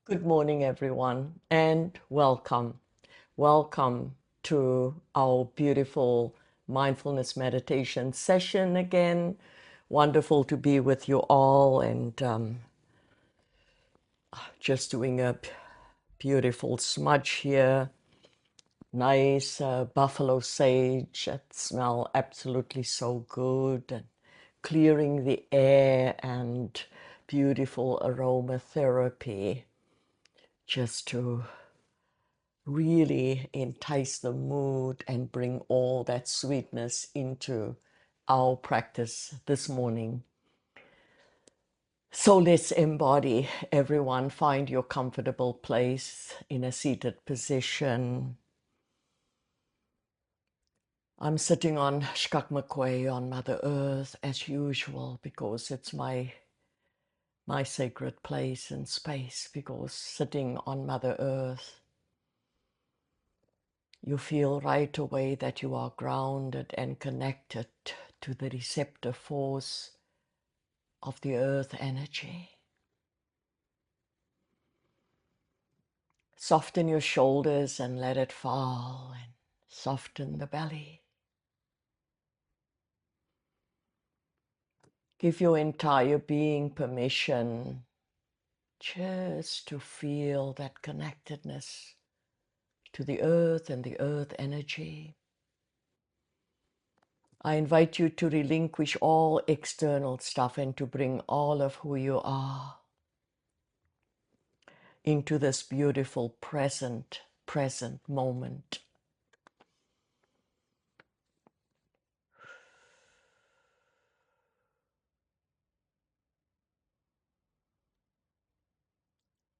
Good morning, everyone, and welcome. Welcome to our beautiful mindfulness meditation session again. Wonderful to be with you all, and just doing a beautiful smudge here. Nice buffalo sage that smell absolutely so good, and clearing the air and beautiful aromatherapy just to really entice the mood and bring all that sweetness into our practice this morning. So let's embody, everyone. Find your comfortable place in a seated position. I'm sitting on Shkakmakwe on Mother Earth as usual because it's my sacred place and space, because sitting on Mother Earth, you feel right away that you are grounded and connected to the receptive force of the earth energy. Soften your shoulders and let it fall, and soften the belly. Give your entire being permission just to feel that connectedness to the earth and the earth energy. I invite you to relinquish all external stuff and to bring all of who you are into this beautiful present moment.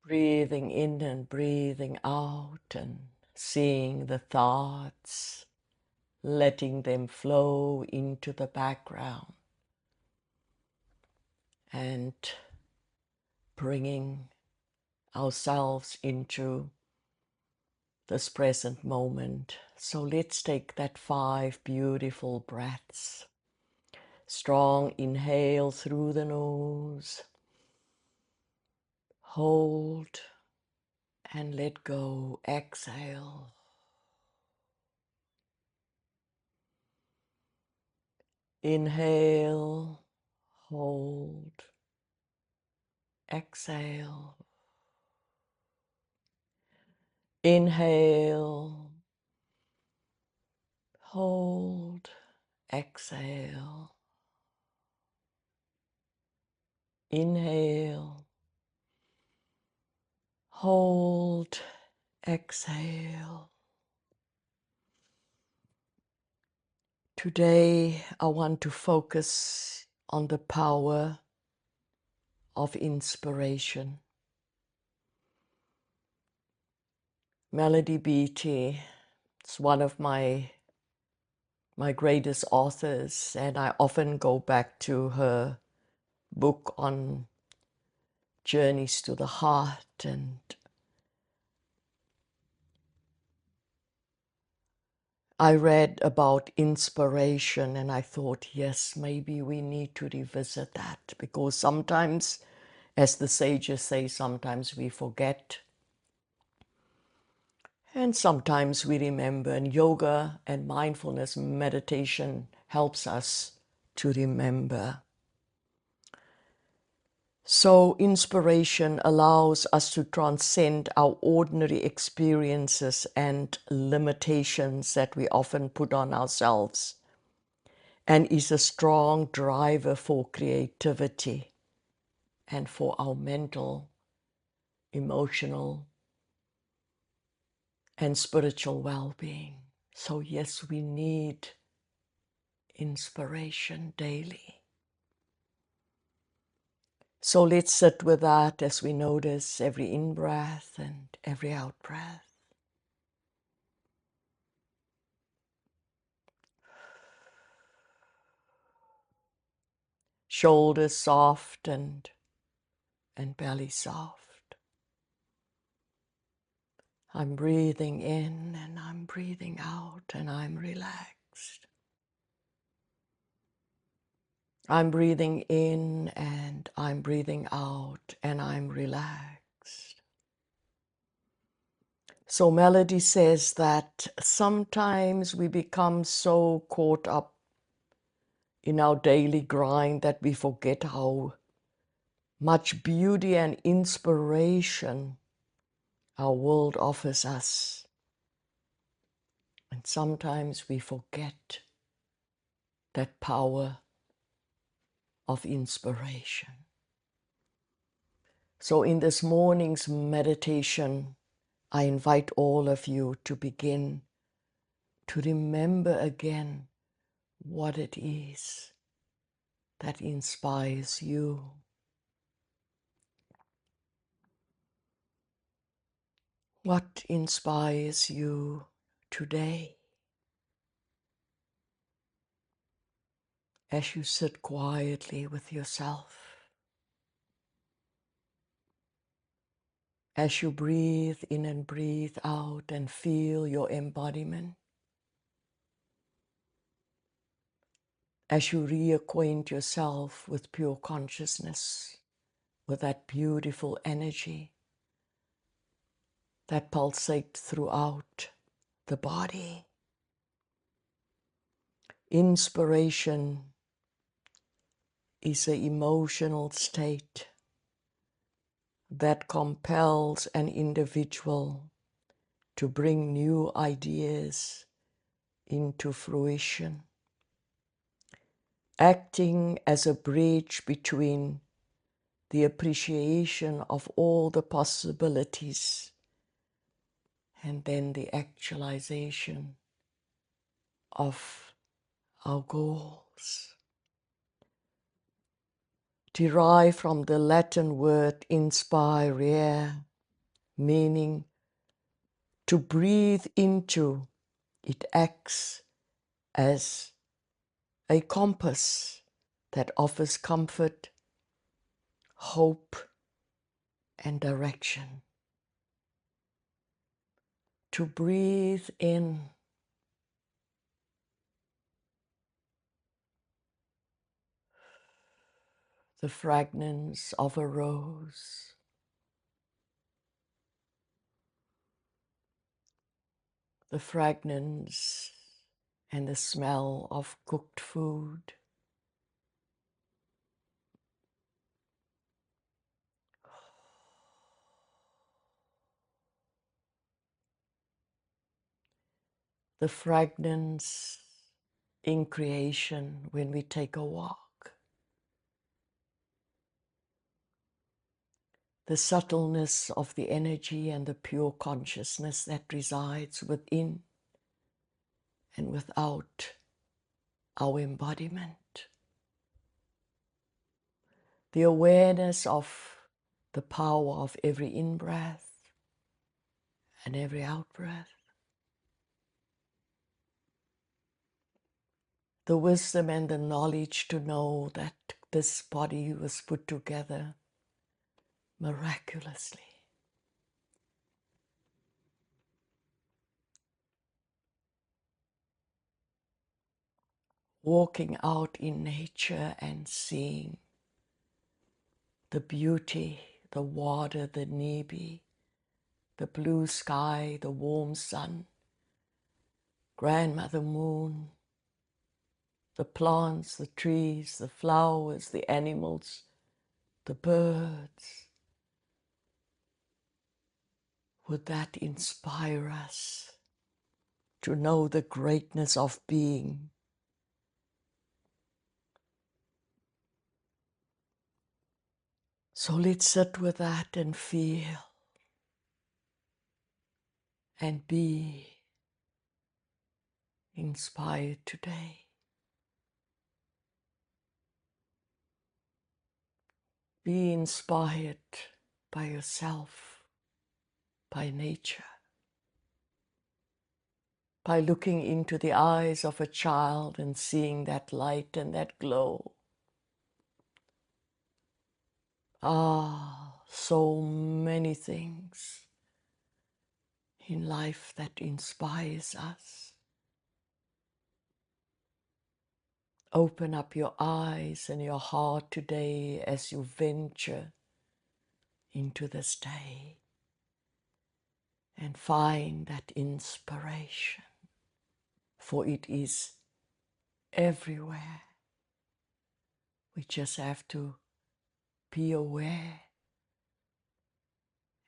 Breathing in and breathing out, and seeing the thoughts, letting them flow into the background, and bringing ourselves into this present moment. So let's take that 5 beautiful breaths. Strong inhale through the nose. Hold and let go. Exhale. Inhale. Hold. Exhale. Inhale. Hold. Exhale. Inhale. Hold. Exhale. Today, I want to focus on the power of inspiration. Melodie Beattie is one of my greatest authors, and I often go back to her book on journeys to the heart, and I read about inspiration and I thought, yes, maybe we need to revisit that, because sometimes, as the sages say, sometimes we forget and sometimes we remember, and yoga and mindfulness meditation helps us to remember. So inspiration allows us to transcend our ordinary experiences and limitations that we often put on ourselves, and is a strong driver for creativity and for our mental, emotional, and spiritual well-being. So yes, we need inspiration daily. So let's sit with that as we notice every in-breath and every out-breath. Shoulders soft and belly soft. I'm breathing in and I'm breathing out and I'm relaxed. I'm breathing in and I'm breathing out and I'm relaxed. So Melody says that sometimes we become so caught up in our daily grind that we forget how much beauty and inspiration our world offers us. And sometimes we forget that power of inspiration. So in this morning's meditation, I invite all of you to begin to remember again what it is that inspires you. What inspires you today as you sit quietly with yourself? As you breathe in and breathe out and feel your embodiment, as you reacquaint yourself with pure consciousness, with that beautiful energy that pulsates throughout the body. Inspiration is an emotional state that compels an individual to bring new ideas into fruition, acting as a bridge between the appreciation of all the possibilities and then the actualization of our goals. Derived from the Latin word inspirare, meaning to breathe into, it acts as a compass that offers comfort, hope, and direction. To breathe in the fragrance of a rose, the fragrance and the smell of cooked food, the fragrance in creation when we take a walk, the subtleness of the energy and the pure consciousness that resides within and without our embodiment, the awareness of the power of every in-breath and every out-breath, the wisdom and the knowledge to know that this body was put together miraculously, walking out in nature and seeing the beauty, the water, the nibi, the blue sky, the warm sun, grandmother moon, the plants, the trees, the flowers, the animals, the birds. Would that inspire us to know the greatness of being? So let's sit with that and feel and be inspired today. Be inspired by yourself, by nature, by looking into the eyes of a child and seeing that light and that glow. Ah, so many things in life that inspires us. Open up your eyes and your heart today as you venture into this day and find that inspiration, for it is everywhere. We just have to be aware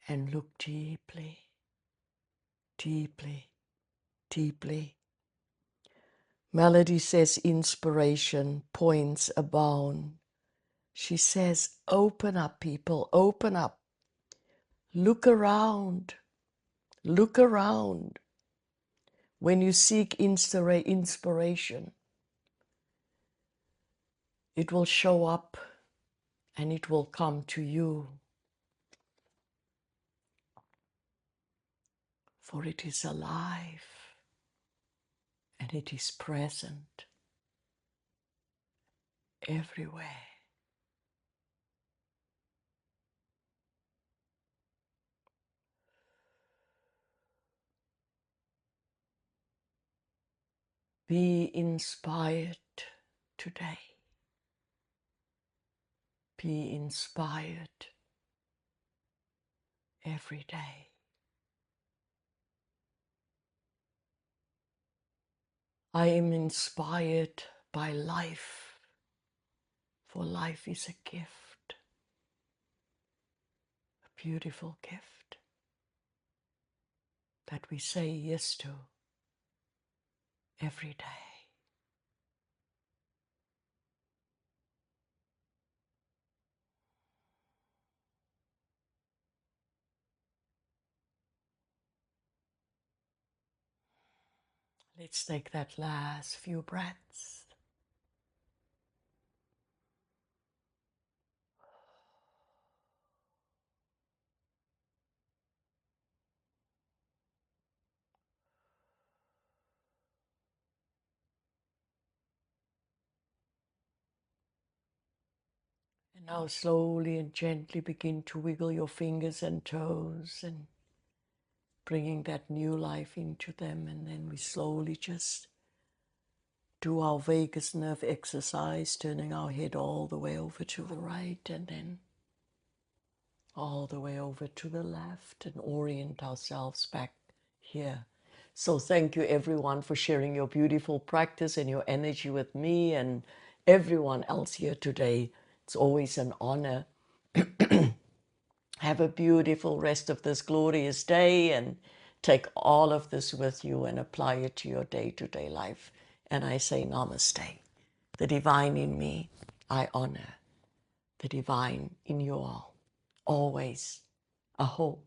and look deeply, deeply, deeply. Melodie says inspiration points abound. She says, open up, people, open up. Look around, look around. When you seek inspiration, it will show up and it will come to you. For it is alive and it is present everywhere. Be inspired today. Be inspired every day. I am inspired by life, for life is a gift, a beautiful gift that we say yes to every day. Let's take that last few breaths. And now slowly and gently begin to wiggle your fingers and toes and bringing that new life into them. And then we slowly just do our vagus nerve exercise, turning our head all the way over to the right and then all the way over to the left and orient ourselves back here. So thank you everyone for sharing your beautiful practice and your energy with me and everyone else here today. It's always an honor. Have a beautiful rest of this glorious day and take all of this with you and apply it to your day-to-day life. And I say namaste. The divine in me, I honor. The divine in you all. Always. Aho.